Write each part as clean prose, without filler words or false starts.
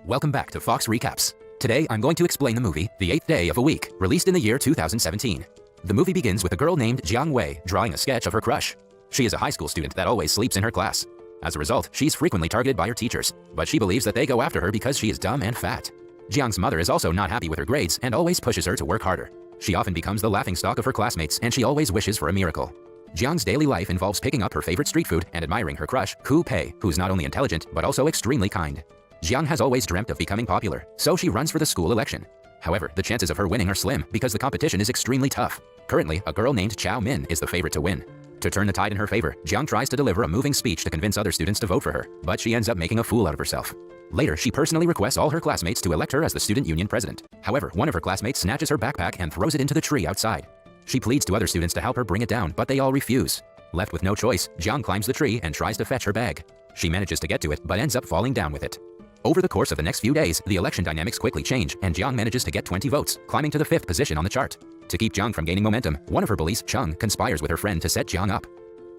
Welcome back to Fox Recaps. Today, I'm going to explain the movie, The Eighth Day of a Week, released in the year 2017. The movie begins with a girl named Jiang Wei drawing a sketch of her crush. She is a high school student that always sleeps in her class. As a result, she's frequently targeted by her teachers, but she believes that they go after her because she is dumb and fat. Jiang's mother is also not happy with her grades and always pushes her to work harder. She often becomes the laughingstock of her classmates, and she always wishes for a miracle. Jiang's daily life involves picking up her favorite street food and admiring her crush, Ku Pei, who's not only intelligent but also extremely kind. Jiang has always dreamt of becoming popular, so she runs for the school election. However, the chances of her winning are slim because the competition is extremely tough. Currently, a girl named Chao Min is the favorite to win. To turn the tide in her favor, Jiang tries to deliver a moving speech to convince other students to vote for her, but she ends up making a fool out of herself. Later, she personally requests all her classmates to elect her as the student union president. However, one of her classmates snatches her backpack and throws it into the tree outside. She pleads to other students to help her bring it down, but they all refuse. Left with no choice, Jiang climbs the tree and tries to fetch her bag. She manages to get to it, but ends up falling down with it. Over the course of the next few days, the election dynamics quickly change, and Jiang manages to get 20 votes, climbing to the 5th position on the chart. To keep Jiang from gaining momentum, one of her bullies, Chung, conspires with her friend to set Jiang up.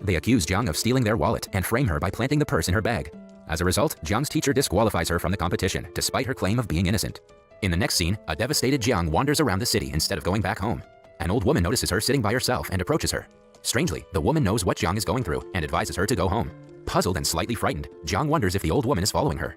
They accuse Jiang of stealing their wallet and frame her by planting the purse in her bag. As a result, Jiang's teacher disqualifies her from the competition, despite her claim of being innocent. In the next scene, a devastated Jiang wanders around the city instead of going back home. An old woman notices her sitting by herself and approaches her. Strangely, the woman knows what Jiang is going through and advises her to go home. Puzzled and slightly frightened, Jiang wonders if the old woman is following her.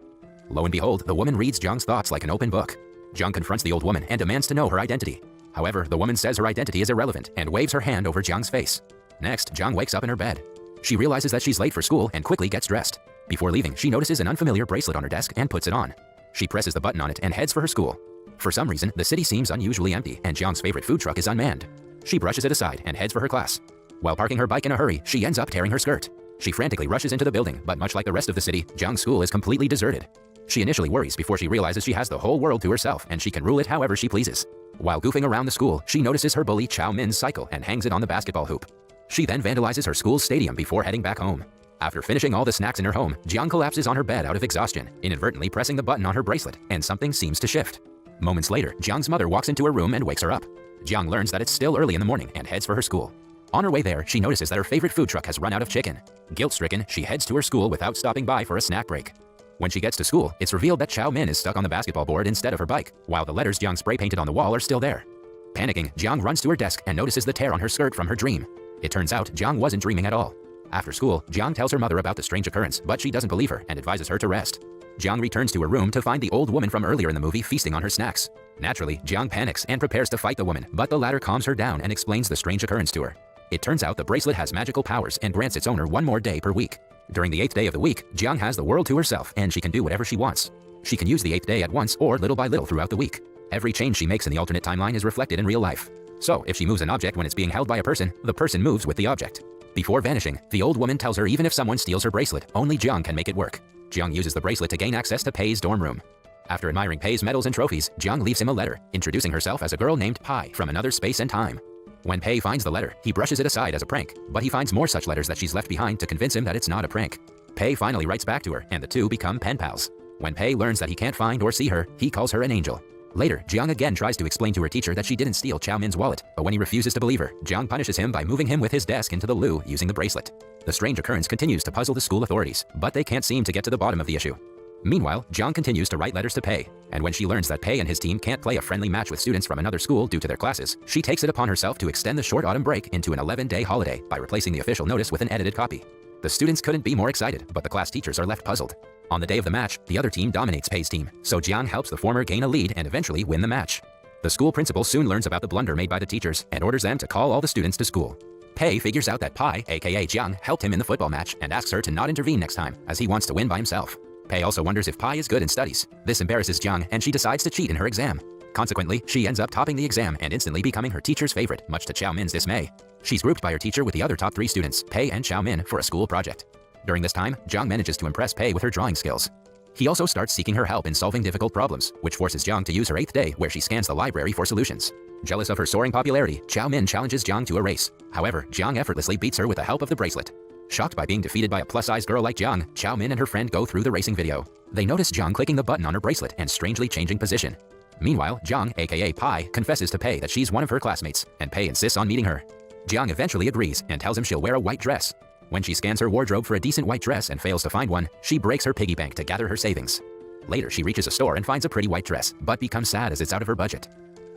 Lo and behold, the woman reads Jiang's thoughts like an open book. Jiang confronts the old woman and demands to know her identity. However, the woman says her identity is irrelevant and waves her hand over Jiang's face. Next, Jiang wakes up in her bed. She realizes that she's late for school and quickly gets dressed. Before leaving, she notices an unfamiliar bracelet on her desk and puts it on. She presses the button on it and heads for her school. For some reason, the city seems unusually empty and Jiang's favorite food truck is unmanned. She brushes it aside and heads for her class. While parking her bike in a hurry, she ends up tearing her skirt. She frantically rushes into the building, but much like the rest of the city, Jiang's school is completely deserted. She initially worries before she realizes she has the whole world to herself and she can rule it however she pleases. While goofing around the school, she notices her bully Chao Min's cycle and hangs it on the basketball hoop. She then vandalizes her school's stadium before heading back home. After finishing all the snacks in her home, Jiang collapses on her bed out of exhaustion, inadvertently pressing the button on her bracelet, and something seems to shift. Moments later, Jiang's mother walks into her room and wakes her up. Jiang learns that it's still early in the morning and heads for her school. On her way there, she notices that her favorite food truck has run out of chicken. Guilt-stricken, she heads to her school without stopping by for a snack break. When she gets to school, it's revealed that Chao Min is stuck on the basketball board instead of her bike, while the letters Jiang spray painted on the wall are still there. Panicking, Jiang runs to her desk and notices the tear on her skirt from her dream. It turns out Jiang wasn't dreaming at all. After school, Jiang tells her mother about the strange occurrence, but she doesn't believe her and advises her to rest. Jiang returns to her room to find the old woman from earlier in the movie feasting on her snacks. Naturally, Jiang panics and prepares to fight the woman, but the latter calms her down and explains the strange occurrence to her. It turns out the bracelet has magical powers and grants its owner one more day per week. During the 8th day of the week, Jiang has the world to herself and she can do whatever she wants. She can use the 8th day at once or little by little throughout the week. Every change she makes in the alternate timeline is reflected in real life. So, if she moves an object when it's being held by a person, the person moves with the object. Before vanishing, the old woman tells her even if someone steals her bracelet, only Jiang can make it work. Jiang uses the bracelet to gain access to Pei's dorm room. After admiring Pei's medals and trophies, Jiang leaves him a letter, introducing herself as a girl named Pai from another space and time. When Pei finds the letter, he brushes it aside as a prank, but he finds more such letters that she's left behind to convince him that it's not a prank. Pei finally writes back to her, and the two become pen pals. When Pei learns that he can't find or see her, he calls her an angel. Later, Jiang again tries to explain to her teacher that she didn't steal Chao Min's wallet, but when he refuses to believe her, Jiang punishes him by moving him with his desk into the loo using the bracelet. The strange occurrence continues to puzzle the school authorities, but they can't seem to get to the bottom of the issue. Meanwhile, Jiang continues to write letters to Pei, and when she learns that Pei and his team can't play a friendly match with students from another school due to their classes, she takes it upon herself to extend the short autumn break into an 11-day holiday by replacing the official notice with an edited copy. The students couldn't be more excited, but the class teachers are left puzzled. On the day of the match, the other team dominates Pei's team, so Jiang helps the former gain a lead and eventually win the match. The school principal soon learns about the blunder made by the teachers and orders them to call all the students to school. Pei figures out that Pai, aka Jiang, helped him in the football match and asks her to not intervene next time, as he wants to win by himself. Pei also wonders if Pai is good in studies. This embarrasses Jiang and she decides to cheat in her exam. Consequently, she ends up topping the exam and instantly becoming her teacher's favorite, much to Chao Min's dismay. She's grouped by her teacher with the other top 3 students, Pei and Chao Min, for a school project. During this time, Jiang manages to impress Pei with her drawing skills. He also starts seeking her help in solving difficult problems, which forces Jiang to use her 8th day where she scans the library for solutions. Jealous of her soaring popularity, Chao Min challenges Jiang to a race. However, Jiang effortlessly beats her with the help of the bracelet. Shocked by being defeated by a plus-size girl like Jiang, Chao Min and her friend go through the racing video. They notice Jiang clicking the button on her bracelet and strangely changing position. Meanwhile, Jiang, aka Pai, confesses to Pei that she's one of her classmates, and Pei insists on meeting her. Jiang eventually agrees and tells him she'll wear a white dress. When she scans her wardrobe for a decent white dress and fails to find one, she breaks her piggy bank to gather her savings. Later, she reaches a store and finds a pretty white dress, but becomes sad as it's out of her budget.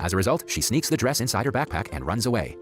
As a result, she sneaks the dress inside her backpack and runs away.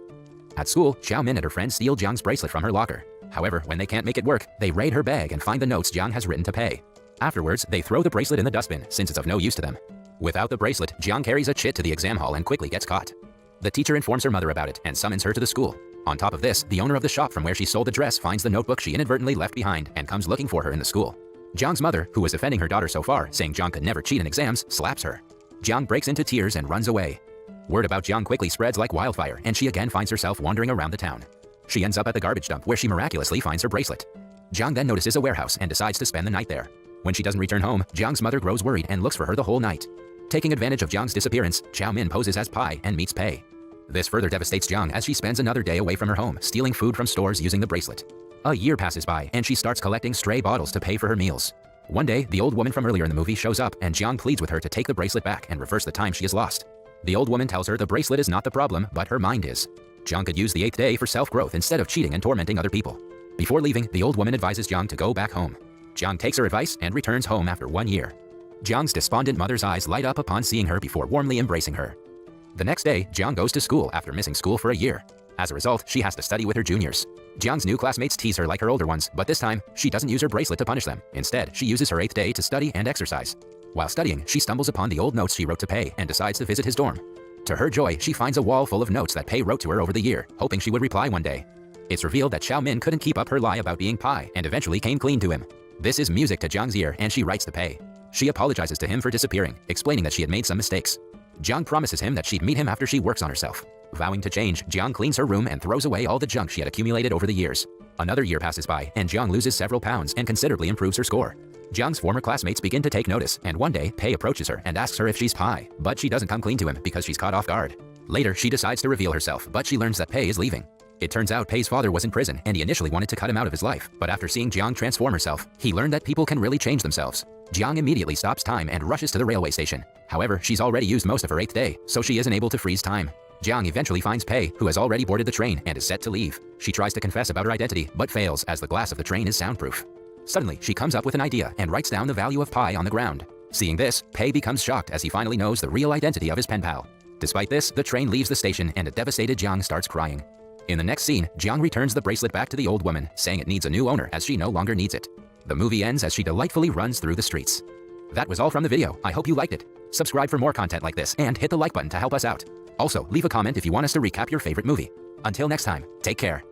At school, Xiao Min and her friends steal Jiang's bracelet from her locker. However, when they can't make it work, they raid her bag and find the notes Jiang has written to Pei. Afterwards, they throw the bracelet in the dustbin since it's of no use to them. Without the bracelet, Jiang carries a chit to the exam hall and quickly gets caught. The teacher informs her mother about it and summons her to the school. On top of this, the owner of the shop from where she sold the dress finds the notebook she inadvertently left behind and comes looking for her in the school. Jiang's mother, who was defending her daughter so far, saying Jiang could never cheat in exams, slaps her. Jiang breaks into tears and runs away. Word about Jiang quickly spreads like wildfire, and she again finds herself wandering around the town. She ends up at the garbage dump where she miraculously finds her bracelet. Jiang then notices a warehouse and decides to spend the night there. When she doesn't return home, Jiang's mother grows worried and looks for her the whole night. Taking advantage of Jiang's disappearance, Xiao Min poses as Pai and meets Pei. This further devastates Jiang as she spends another day away from her home, stealing food from stores using the bracelet. A year passes by, and she starts collecting stray bottles to pay for her meals. One day, the old woman from earlier in the movie shows up, and Jiang pleads with her to take the bracelet back and reverse the time she has lost. The old woman tells her the bracelet is not the problem, but her mind is. Jiang could use the 8th day for self-growth instead of cheating and tormenting other people. Before leaving, the old woman advises Jiang to go back home. Jiang takes her advice and returns home after 1 year. Jiang's despondent mother's eyes light up upon seeing her before warmly embracing her. The next day, Jiang goes to school after missing school for a year. As a result, she has to study with her juniors. Jiang's new classmates tease her like her older ones, but this time, she doesn't use her bracelet to punish them. Instead, she uses her 8th day to study and exercise. While studying, she stumbles upon the old notes she wrote to Pei and decides to visit his dorm. To her joy, she finds a wall full of notes that Pei wrote to her over the year, hoping she would reply one day. It's revealed that Xiao Min couldn't keep up her lie about being Pai and eventually came clean to him. This is music to Jiang's ear, and she writes to Pei. She apologizes to him for disappearing, explaining that she had made some mistakes. Jiang promises him that she'd meet him after she works on herself. Vowing to change, Jiang cleans her room and throws away all the junk she had accumulated over the years. Another year passes by, and Jiang loses several pounds and considerably improves her score. Jiang's former classmates begin to take notice, and one day, Pei approaches her and asks her if she's Pai, but she doesn't come clean to him because she's caught off guard. Later, she decides to reveal herself, but she learns that Pei is leaving. It turns out Pei's father was in prison, and he initially wanted to cut him out of his life, but after seeing Jiang transform herself, he learned that people can really change themselves. Jiang immediately stops time and rushes to the railway station. However, she's already used most of her 8th day, so she isn't able to freeze time. Jiang eventually finds Pei, who has already boarded the train and is set to leave. She tries to confess about her identity, but fails as the glass of the train is soundproof. Suddenly, she comes up with an idea and writes down the value of Pai on the ground. Seeing this, Pei becomes shocked as he finally knows the real identity of his pen pal. Despite this, the train leaves the station and a devastated Jiang starts crying. In the next scene, Jiang returns the bracelet back to the old woman, saying it needs a new owner as she no longer needs it. The movie ends as she delightfully runs through the streets. That was all from the video. I hope you liked it. Subscribe for more content like this and hit the like button to help us out. Also, leave a comment if you want us to recap your favorite movie. Until next time, take care.